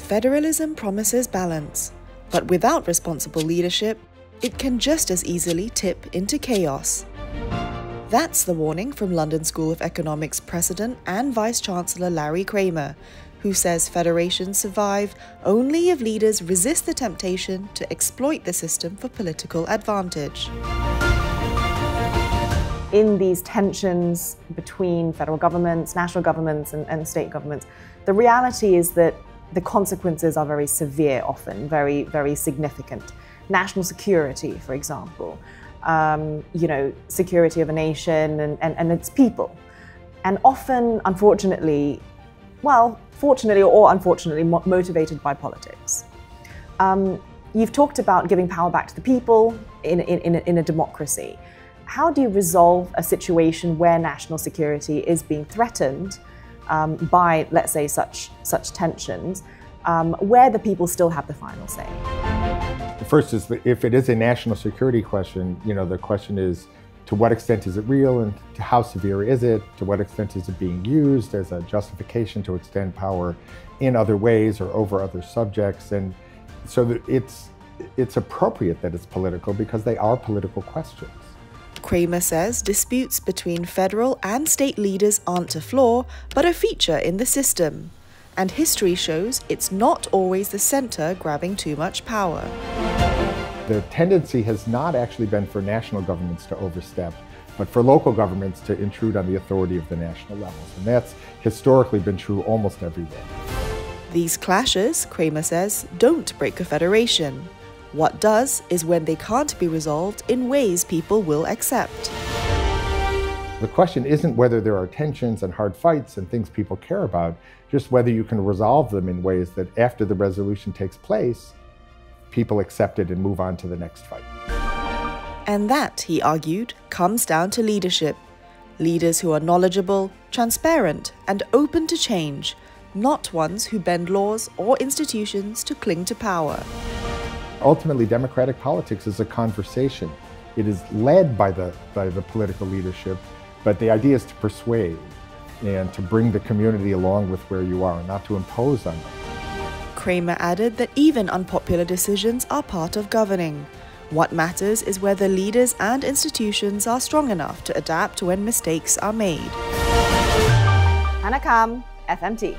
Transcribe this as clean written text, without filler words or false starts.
Federalism promises balance, but without responsible leadership, it can just as easily tip into chaos. That's the warning from London School of Economics President and Vice-Chancellor Larry Kramer, who says federations survive only if leaders resist the temptation to exploit the system for political advantage. In these tensions between federal governments, national governments and state governments, the reality is that the consequences are very severe often, very, very significant. National security, for example, security of a nation and its people. And often, unfortunately, fortunately or unfortunately, motivated by politics. You've talked about giving power back to the people in a democracy. How do you resolve a situation where national security is being threatened by, let's say, such tensions, where the people still have the final say? The first is that if it is a national security question, the question is, to what extent is it real and how severe is it? To what extent is it being used as a justification to extend power in other ways or over other subjects? And so it's appropriate that it's political because they are political questions. Kramer says disputes between federal and state leaders aren't a flaw, but a feature in the system. And history shows it's not always the centre grabbing too much power. The tendency has not actually been for national governments to overstep, but for local governments to intrude on the authority of the national levels. And that's historically been true almost everywhere. These clashes, Kramer says, don't break a federation. What does is when they can't be resolved in ways people will accept. The question isn't whether there are tensions and hard fights and things people care about, just whether you can resolve them in ways that after the resolution takes place, people accept it and move on to the next fight. And that, he argued, comes down to leadership. Leaders who are knowledgeable, transparent, and open to change, not ones who bend laws or institutions to cling to power. Ultimately, democratic politics is a conversation. It is led by the political leadership, but the idea is to persuade and to bring the community along with where you are, not to impose on them. Kramer added that even unpopular decisions are part of governing. What matters is whether leaders and institutions are strong enough to adapt when mistakes are made. Hannah Kam, FMT.